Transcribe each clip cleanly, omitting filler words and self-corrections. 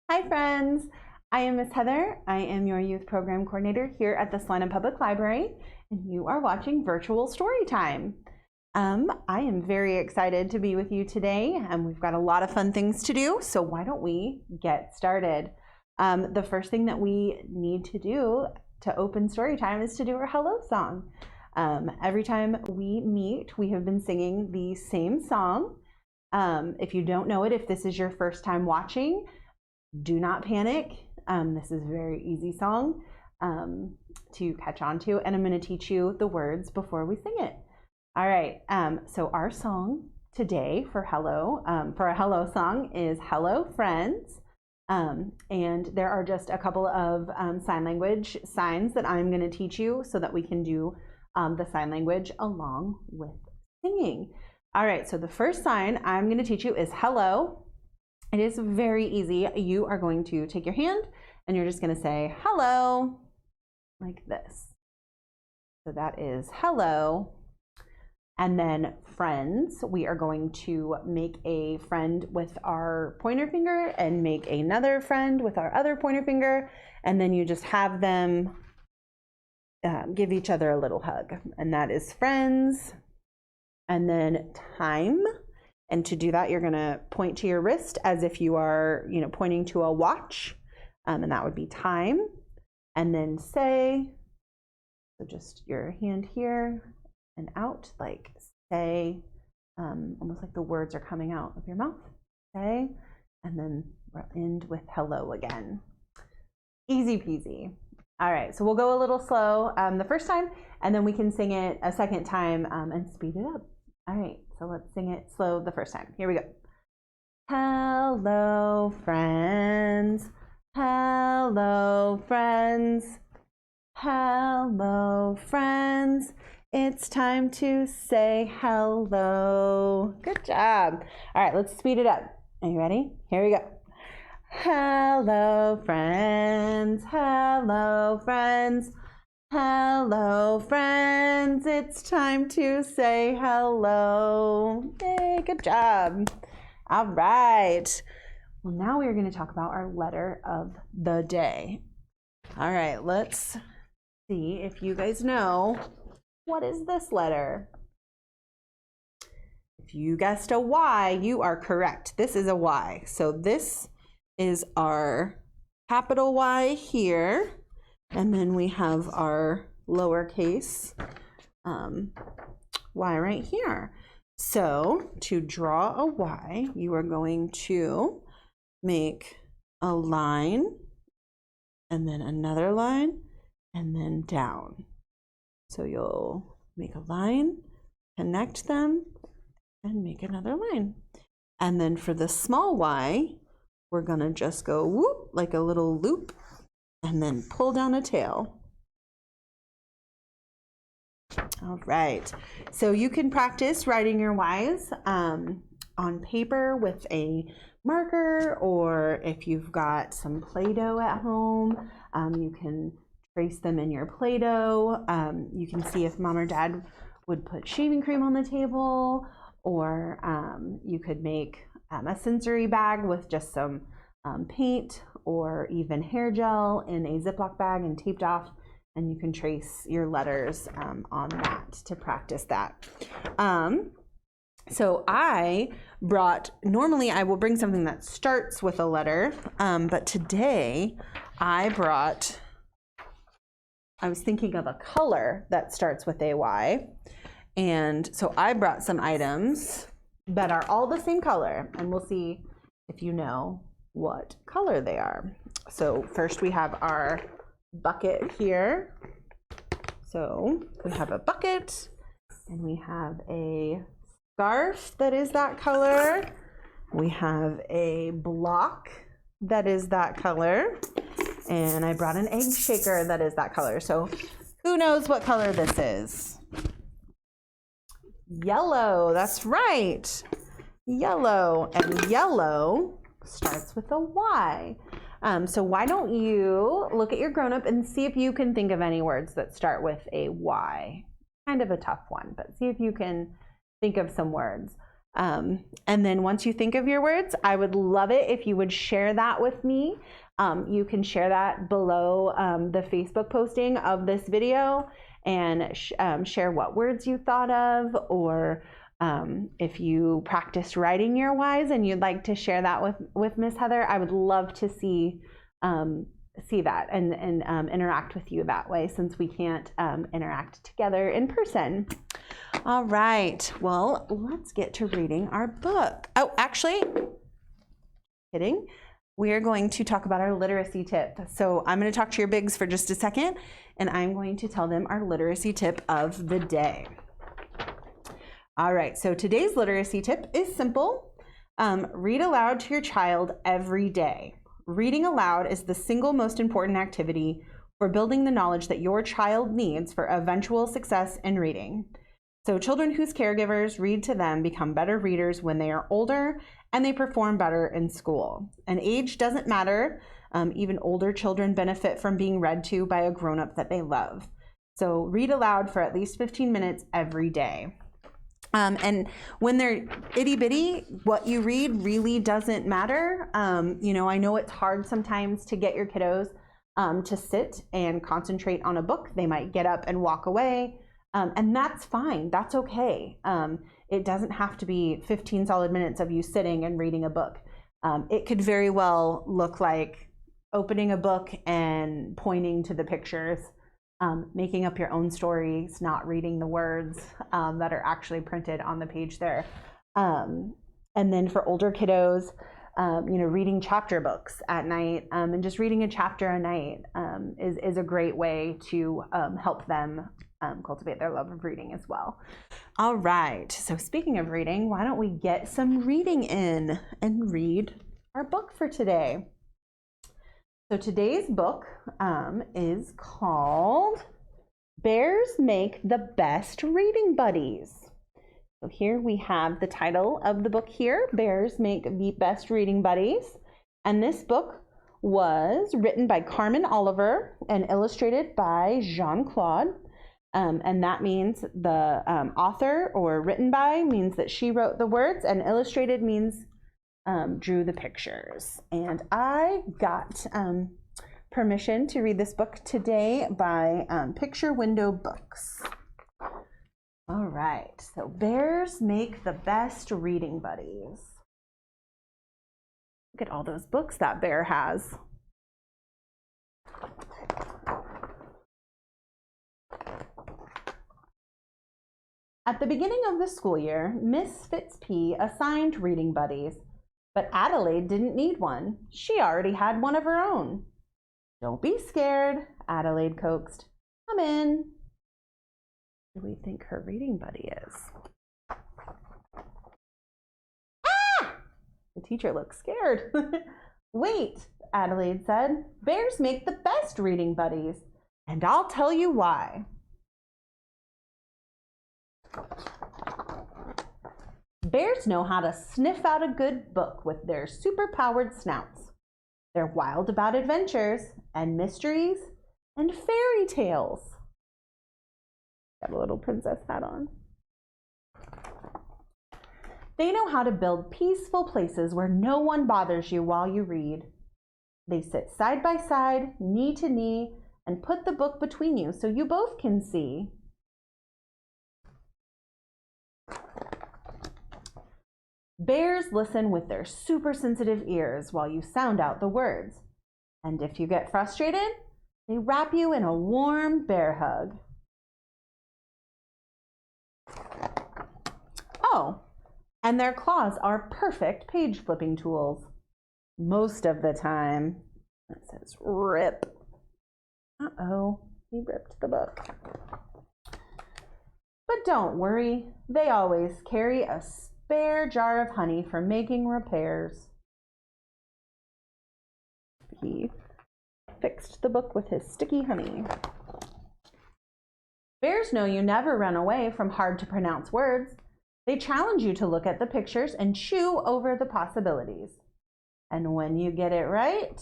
Hi friends, I am Miss Heather. I am your youth program coordinator here at the Salina Public Library, and you are watching Virtual Storytime. I am very excited to be with you today, and we've got a lot of fun things to do, so why don't we get started? The first thing that we need to do to open Storytime is to do our hello song. Every time we meet, we have been singing the same song. If you don't know it, if this is your first time watching, do not panic. This is a very easy song to catch on to, and I'm going to teach you the words before we sing it. All right, so our song today for a hello song is Hello Friends. And there are just a couple of sign language signs that I'm going to teach you so that we can do the sign language along with singing. All right, so the first sign I'm going to teach you is hello. It is very easy. You are going to take your hand and you're just going to say hello like this. So that is hello. And then friends, we are going to make a friend with our pointer finger and make another friend with our other pointer finger. And then you just have them give each other a little hug. And that is friends. And then time. And to do that, you're going to point to your wrist as if you are, pointing to a watch. And that would be time. And then say, so just your hand here and out, like say, almost like the words are coming out of your mouth. Say, and then we'll end with hello again. Easy peasy. All right, so we'll go a little slow the first time, and then we can sing it a second time and speed it up. All right, so let's sing it slow the first time. Here we go. Hello, friends. Hello, friends. Hello, friends. It's time to say hello. Good job. All right, let's speed it up. Are you ready? Here we go. Hello, friends. Hello, friends. Hello, friends. It's time to say hello. Yay, good job. All right. Well, now we are going to talk about our letter of the day. All right, let's see if you guys know, what is this letter? If you guessed a Y, you are correct. This is a Y. So this is our capital Y here. And then we have our lowercase y right here. So to draw a Y, you are going to make a line, and then another line, and then down. So you'll make a line, connect them, and make another line. And then for the small y, we're gonna just go whoop, like a little loop, and then pull down a tail. All right, so you can practice writing your Ys on paper with a marker, or if you've got some Play-Doh at home, you can trace them in your Play-Doh. You can see if mom or dad would put shaving cream on the table, or you could make a sensory bag with just some paint or even hair gel in a Ziploc bag and taped off, and you can trace your letters on that to practice that. So normally I will bring something that starts with a letter, but today I was thinking of a color that starts with a Y, and so I brought some items that are all the same color, and we'll see if you know what color they are. So first we have our bucket here. So we have a bucket, and we have a scarf that is that color. We have a block that is that color, and I brought an egg shaker that is that color. So who knows what color this is? Yellow, that's right. Yellow, and yellow starts with a Y. So why don't you look at your grown-up and see if you can think of any words that start with a Y. Kind of a tough one, but see if you can think of some words. And then once you think of your words, I would love it if you would share that with me. You can share that below the Facebook posting of this video and share what words you thought of, or if you practiced writing your whys and you'd like to share that with Miss Heather, I would love to see that and interact with you that way, since we can't interact together in person. All right, well, let's get to reading our book. Oh, actually, kidding. We are going to talk about our literacy tip. So I'm going to talk to your bigs for just a second, and I'm going to tell them our literacy tip of the day. All right, so today's literacy tip is simple. Read aloud to your child every day. Reading aloud is the single most important activity for building the knowledge that your child needs for eventual success in reading. So children whose caregivers read to them become better readers when they are older, and they perform better in school. And age doesn't matter. Even older children benefit from being read to by a grown-up that they love. So read aloud for at least 15 minutes every day. And when they're itty bitty, what you read really doesn't matter. You know, I know it's hard sometimes to get your kiddos to sit and concentrate on a book. They might get up and walk away. And that's fine. That's okay. It doesn't have to be 15 solid minutes of you sitting and reading a book. It could very well look like opening a book and pointing to the pictures, making up your own stories, not reading the words that are actually printed on the page there. And then for older kiddos, you know, reading chapter books at night and just reading a chapter a night is a great way to help them cultivate their love of reading as well. All right, so speaking of reading, why don't we get some reading in and read our book for today? So today's book is called Bears Make the Best Reading Buddies. So here we have the title of the book here, Bears Make the Best Reading Buddies. And this book was written by Carmen Oliver and illustrated by Jean-Claude. And that means the author, or written by, means that she wrote the words, and illustrated means drew the pictures. And I got permission to read this book today by Picture Window Books. All right, so Bears Make the Best Reading Buddies. Look at all those books that bear has. At the beginning of the school year, Miss Fitzp assigned reading buddies, but Adelaide didn't need one. She already had one of her own. Don't be scared, Adelaide coaxed. Come in. Who do we think her reading buddy is? Ah! The teacher looked scared. Wait, Adelaide said. Bears make the best reading buddies, and I'll tell you why. Bears know how to sniff out a good book with their super-powered snouts. They're wild about adventures and mysteries and fairy tales. Got a little princess hat on. They know how to build peaceful places where no one bothers you while you read. They sit side by side, knee to knee, and put the book between you so you both can see. Bears listen with their super sensitive ears while you sound out the words. And if you get frustrated, they wrap you in a warm bear hug. Oh, and their claws are perfect page flipping tools. Most of the time. It says rip. Uh-oh, he ripped the book. But don't worry, they always carry a spare jar of honey for making repairs. He fixed the book with his sticky honey. Bears know you never run away from hard to pronounce words. They challenge you to look at the pictures and chew over the possibilities. And when you get it right,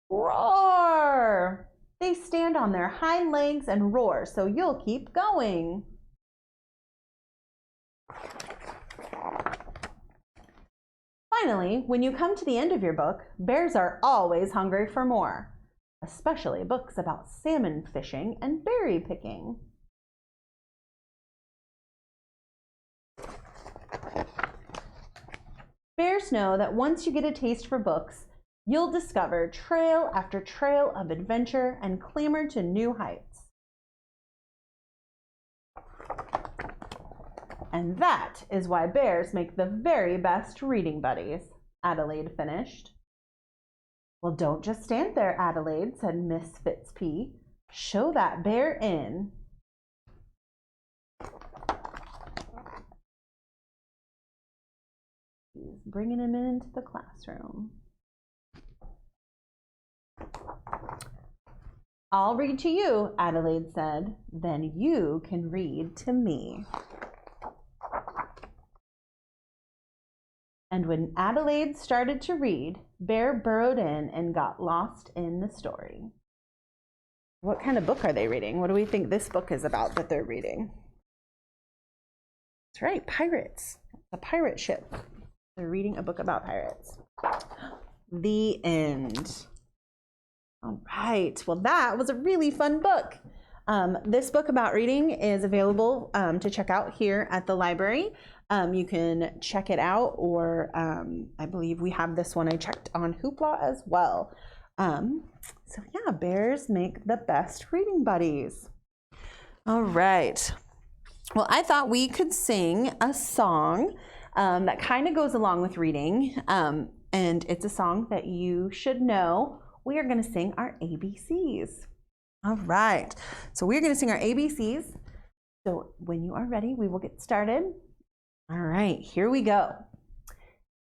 roar! They stand on their hind legs and roar, so you'll keep going. Finally, when you come to the end of your book, bears are always hungry for more, especially books about salmon fishing and berry picking. Bears know that once you get a taste for books, you'll discover trail after trail of adventure and clamber to new heights. And that is why bears make the very best reading buddies, Adelaide finished. Well, don't just stand there, Adelaide, said Miss Fitzpea. Show that bear in. She's bringing him into the classroom. I'll read to you, Adelaide said. Then you can read to me. And when Adelaide started to read, Bear burrowed in and got lost in the story. What kind of book are they reading? What do we think this book is about that they're reading? That's right, pirates. A pirate ship. They're reading a book about pirates. The end. All right, well, that was a really fun book. This book about reading is available to check out here at the library. You can check it out, or I believe we have this one I checked on Hoopla as well. So yeah, bears make the best reading buddies. All right. Well, I thought we could sing a song that kind of goes along with reading, and it's a song that you should know. We are going to sing our ABCs. All right. So we're going to sing our ABCs. So when you are ready, we will get started. All right, here we go.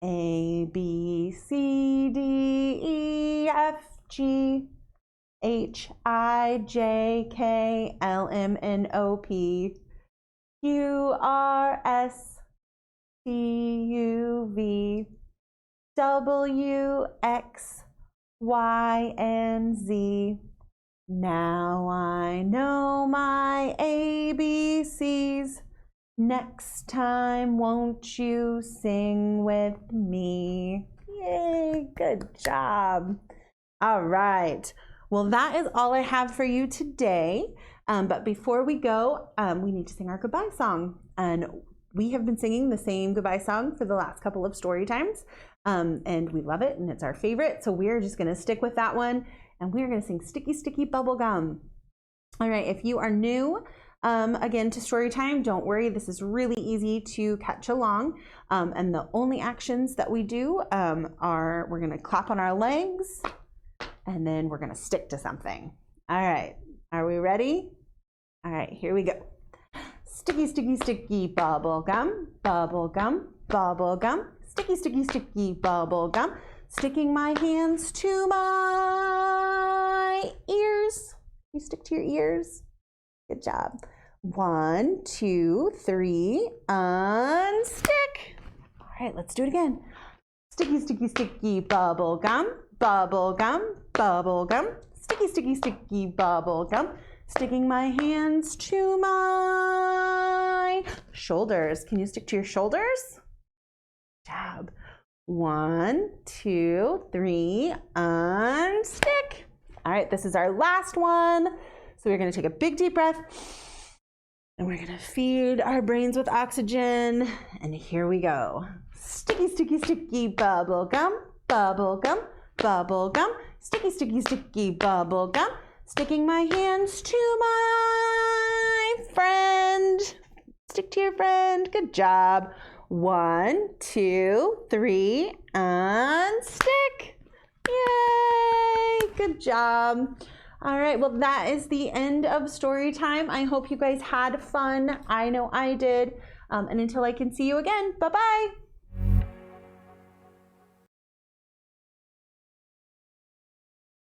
A, B, C, D, E, F, G, H, I, J, K, L, M, N, O, P, Q, R, S, T, U, V, W, X, Y, and Z. Now I know my ABCs. Next time, won't you sing with me? Yay, good job. All right. Well, that is all I have for you today. But before we go, we need to sing our goodbye song. And we have been singing the same goodbye song for the last couple of story times. And we love it, and it's our favorite. So we're just going to stick with that one. And we're going to sing Sticky, Sticky Bubblegum. All right, if you are new, again, to Storytime, don't worry, this is really easy to catch along. And the only actions that we do are we're going to clap on our legs, and then we're going to stick to something. All right, are we ready? All right, here we go. Sticky, sticky, sticky bubble gum, bubble gum, bubble gum. Sticky, sticky, sticky bubble gum. Sticking my hands to my ears. You stick to your ears. Good job. 1, 2, 3, unstick. All right, let's do it again. Sticky, sticky, sticky bubble gum, bubble gum, bubble gum. Sticky, sticky, sticky bubble gum. Sticking my hands to my shoulders. Can you stick to your shoulders? Good job. 1, 2, 3, unstick. All right, this is our last one. So we're going to take a big deep breath, and we're going to feed our brains with oxygen. And here we go. Sticky, sticky, sticky bubble gum, bubble gum, bubble gum. Sticky, sticky, sticky bubble gum. Sticking my hands to my friend. Stick to your friend. Good job. 1, 2, 3, unstick. Yay! Good job. All right, well, that is the end of story time. I hope you guys had fun. I know I did. And until I can see you again, bye-bye.